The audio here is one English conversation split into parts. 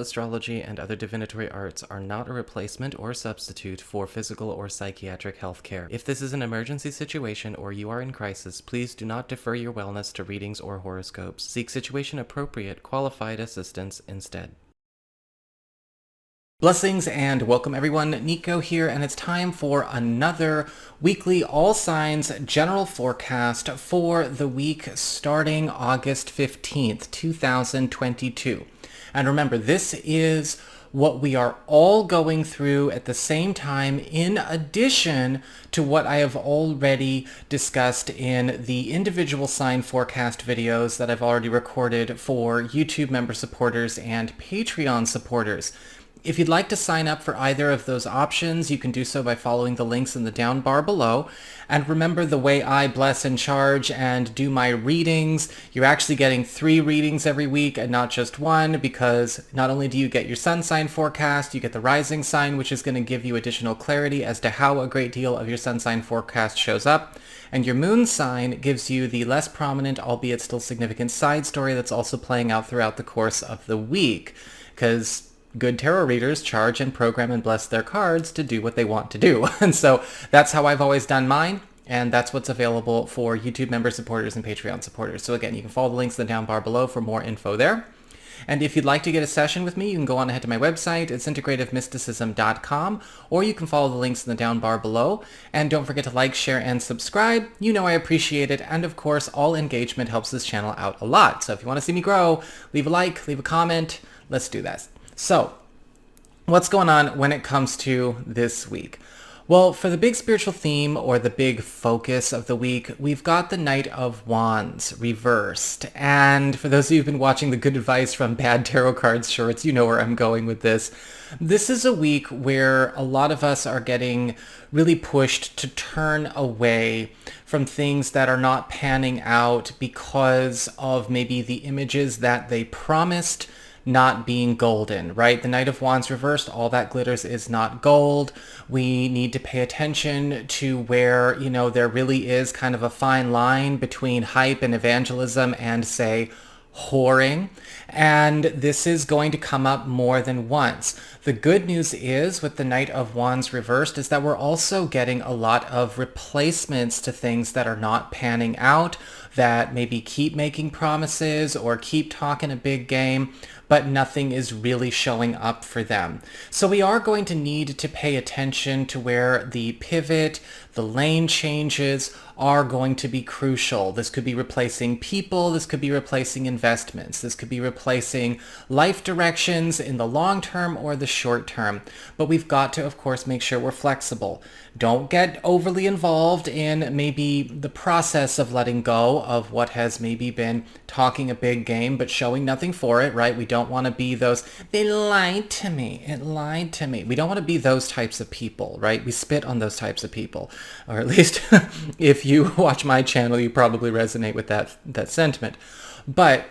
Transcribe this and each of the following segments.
astrology and other divinatory arts are not a replacement or substitute for physical or psychiatric health care. If this is an emergency situation or you are in crisis, please do not defer your wellness to readings or horoscopes. Seek situation-appropriate, qualified assistance instead. Blessings and welcome everyone, Nico here, and it's time for another weekly all signs general forecast for the week starting August 15th, 2022. And remember, this is what we are all going through at the same time, in addition to what I have already discussed in the individual sign forecast videos that I've already recorded for YouTube member supporters and Patreon supporters. If you'd like to sign up for either of those options, you can do so by following the links in the down bar below. And remember, the way I bless and charge and do my readings, you're actually getting 3 readings every week and not just one, because not only do you get your sun sign forecast, you get the rising sign, which is going to give you additional clarity as to how a great deal of your sun sign forecast shows up. And your moon sign gives you the less prominent, albeit still significant, side story that's also playing out throughout the course of the week. Because good tarot readers charge and program and bless their cards to do what they want to do. And so that's how I've always done mine, and that's what's available for YouTube member supporters and Patreon supporters. So again, you can follow the links in the down bar below for more info there. And if you'd like to get a session with me, you can go on ahead to my website. It's integrativemysticism.com, or you can follow the links in the down bar below. And don't forget to like, share, and subscribe. You know I appreciate it. And of course, all engagement helps this channel out a lot. So if you want to see me grow, leave a like, leave a comment. Let's do that. So, what's going on when it comes to this week? Well, for the big spiritual theme, or the big focus of the week, we've got the Knight of Wands reversed. And for those of you who've been watching the Good Advice from Bad Tarot Cards shorts, you know where I'm going with this. This is a week where a lot of us are getting really pushed to turn away from things that are not panning out because of maybe the images that they promised not being golden, right? The Knight of Wands reversed, all that glitters is not gold. We need to pay attention to where, there really is kind of a fine line between hype and evangelism and, say, whoring. And this is going to come up more than once. The good news is, with the Knight of Wands reversed, is that we're also getting a lot of replacements to things that are not panning out, that maybe keep making promises or keep talking a big game, but nothing is really showing up for them. So we are going to need to pay attention to where the pivot, the lane changes are going to be crucial. This could be replacing people, this could be replacing investments, this could be replacing life directions in the long term or the short term. But we've got to, of course, make sure we're flexible. Don't get overly involved in maybe the process of letting go of what has maybe been talking a big game but showing nothing for it, right? We don't want to be those, they lied to me, it lied to me. We don't want to be those types of people, right? We spit on those types of people. Or at least if you watch my channel, you probably resonate with that sentiment. But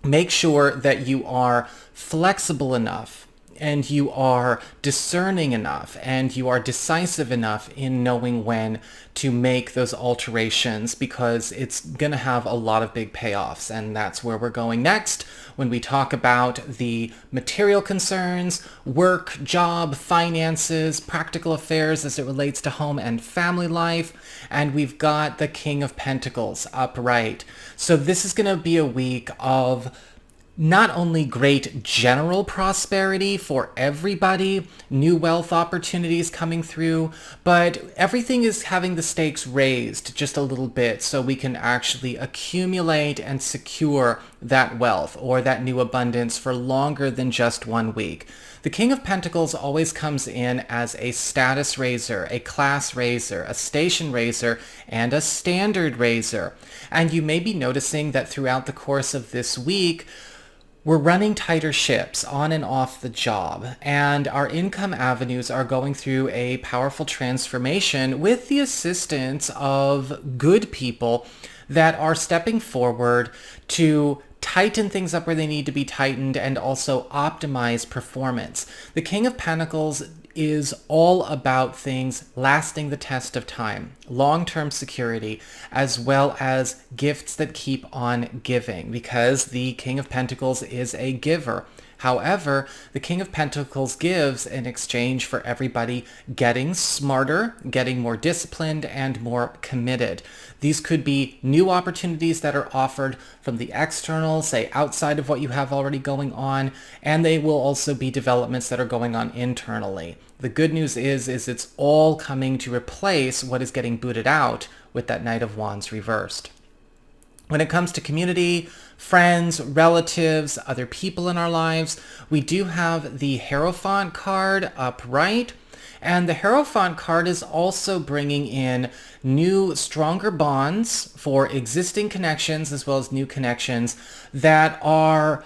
make sure that you are flexible enough, and you are discerning enough, and you are decisive enough in knowing when to make those alterations, because it's going to have a lot of big payoffs. And that's where we're going next when we talk about the material concerns, work, job, finances, practical affairs as it relates to home and family life. And we've got the King of Pentacles upright. So this is going to be a week of not only great general prosperity for everybody, new wealth opportunities coming through, but everything is having the stakes raised just a little bit so we can actually accumulate and secure that wealth or that new abundance for longer than just 1 week. The King of Pentacles always comes in as a status raiser, a class raiser, a station raiser, and a standard raiser. And you may be noticing that throughout the course of this week, we're running tighter ships on and off the job, and our income avenues are going through a powerful transformation with the assistance of good people that are stepping forward to tighten things up where they need to be tightened and also optimize performance. The King of Pentacles is all about things lasting the test of time, long-term security, as well as gifts that keep on giving, because the King of Pentacles is a giver. However, the King of Pentacles gives in exchange for everybody getting smarter, getting more disciplined, and more committed. These could be new opportunities that are offered from the external, say outside of what you have already going on, and they will also be developments that are going on internally. The good news is it's all coming to replace what is getting booted out with that Knight of Wands reversed. When it comes to community, friends, relatives, other people in our lives, we do have the Hierophant card upright. And the Hierophant card is also bringing in new, stronger bonds for existing connections as well as new connections that are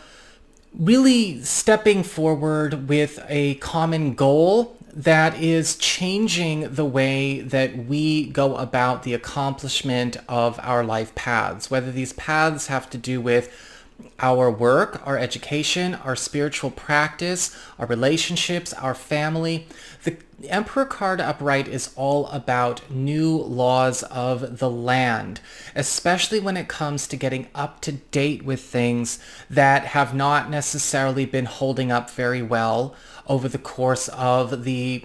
really stepping forward with a common goal that is changing the way that we go about the accomplishment of our life paths, whether these paths have to do with our work, our education, our spiritual practice, our relationships, our family. The Emperor card upright is all about new laws of the land, especially when it comes to getting up to date with things that have not necessarily been holding up very well over the course of the,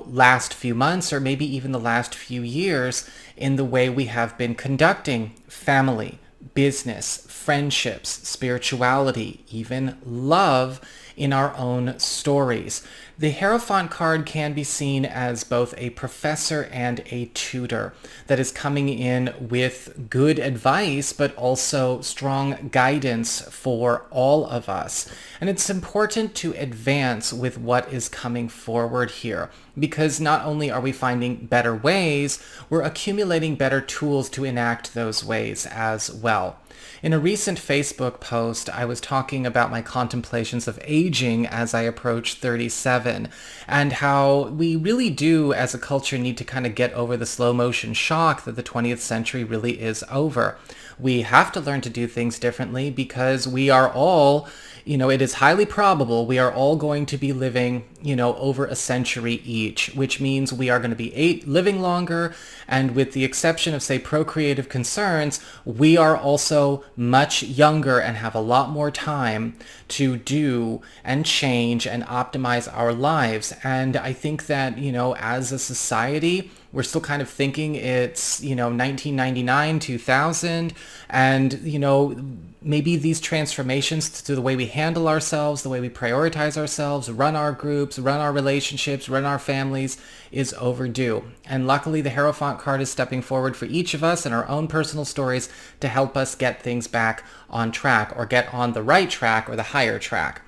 last few months or maybe even the last few years in the way we have been conducting family, business, friendships, spirituality, even love in our own stories. The Hierophant card can be seen as both a professor and a tutor that is coming in with good advice, but also strong guidance for all of us. And it's important to advance with what is coming forward here, because not only are we finding better ways, we're accumulating better tools to enact those ways as well. In a recent Facebook post, I was talking about my contemplations of aging as I approach 37 and how we really do as a culture need to kind of get over the slow motion shock that the 20th century really is over. We have to learn to do things differently because we are all, it is highly probable we are all going to be living, over a century each, which means we are going to be living longer. And with the exception of, say, procreative concerns, we are also much younger and have a lot more time to do and change and optimize our lives. And I think that, as a society, we're still kind of thinking it's, 1999, 2000, and, maybe these transformations to the way we handle ourselves, the way we prioritize ourselves, run our groups, run our relationships, run our families is overdue. And luckily, the Hierophant card is stepping forward for each of us in our own personal stories to help us get things back on track or get on the right track or the higher track.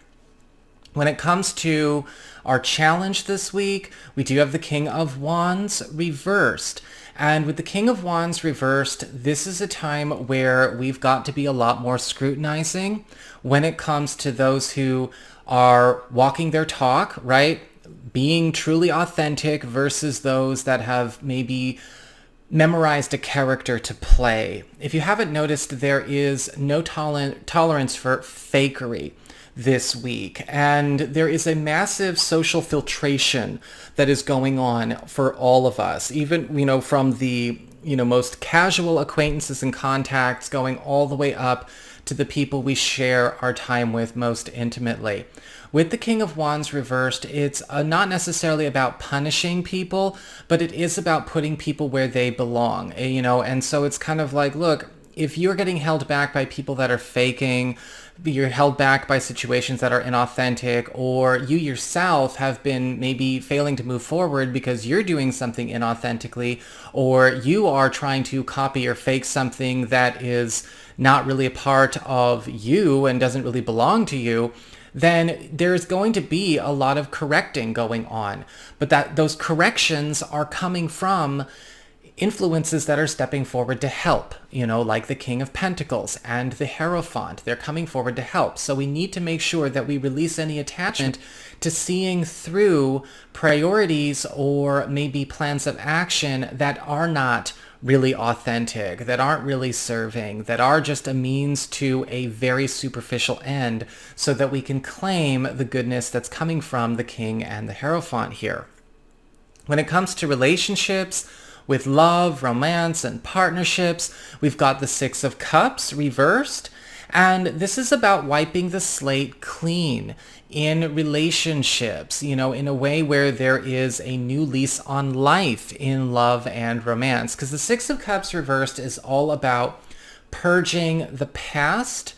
When it comes to our challenge this week, we do have the King of Wands reversed. And with the King of Wands reversed, this is a time where we've got to be a lot more scrutinizing when it comes to those who are walking their talk, right? Being truly authentic versus those that have maybe memorized a character to play. If you haven't noticed, there is no tolerance for fakery this week, and there is a massive social filtration that is going on for all of us, even from the most casual acquaintances and contacts going all the way up to the people we share our time with most intimately. With the King of Wands reversed, it's not necessarily about punishing people, but it is about putting people where they belong, and so it's kind of like, look, if you're getting held back by people that are faking, you're held back by situations that are inauthentic, or you yourself have been maybe failing to move forward because you're doing something inauthentically, or you are trying to copy or fake something that is not really a part of you and doesn't really belong to you, then there's going to be a lot of correcting going on. But those corrections are coming from influences that are stepping forward to help, like the King of Pentacles and the Hierophant. They're coming forward to help. So we need to make sure that we release any attachment to seeing through priorities or maybe plans of action that are not really authentic, that aren't really serving, that are just a means to a very superficial end, so that we can claim the goodness that's coming from the King and the Hierophant here. When it comes to relationships, with love, romance, and partnerships, we've got the Six of Cups reversed. And this is about wiping the slate clean in relationships, in a way where there is a new lease on life in love and romance. Because the Six of Cups reversed is all about purging the past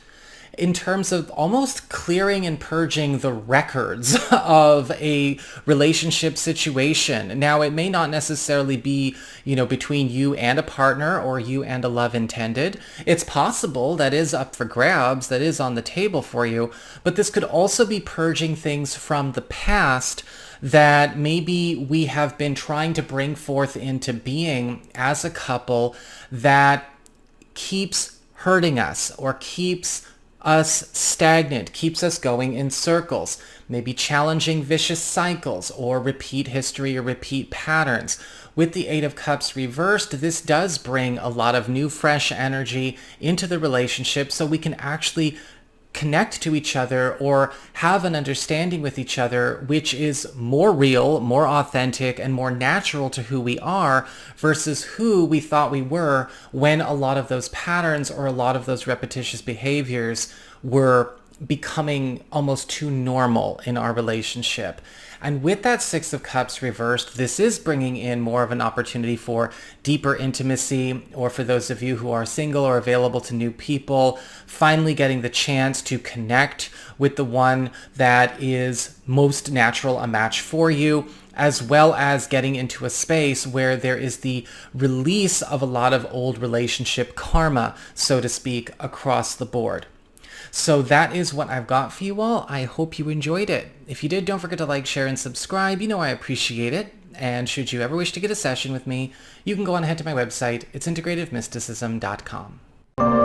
in terms of almost clearing and purging the records of a relationship situation. Now, it may not necessarily be, between you and a partner or you and a love intended. It's possible, that is up for grabs, that is on the table for you, but this could also be purging things from the past that maybe we have been trying to bring forth into being as a couple that keeps hurting us or keeps us stagnant, keeps us going in circles, maybe challenging vicious cycles or repeat history or repeat patterns. With the Eight of Cups reversed, this does bring a lot of new, fresh energy into the relationship so we can actually connect to each other or have an understanding with each other which is more real, more authentic, and more natural to who we are versus who we thought we were when a lot of those patterns or a lot of those repetitious behaviors were becoming almost too normal in our relationship. And with that Six of Cups reversed, this is bringing in more of an opportunity for deeper intimacy, or for those of you who are single or available to new people, finally getting the chance to connect with the one that is most natural a match for you, as well as getting into a space where there is the release of a lot of old relationship karma, so to speak, across the board. So that is what I've got for you all. I hope you enjoyed it. If you did, don't forget to like, share, and subscribe. I appreciate it. And should you ever wish to get a session with me, you can go on ahead to my website. It's integrativemysticism.com.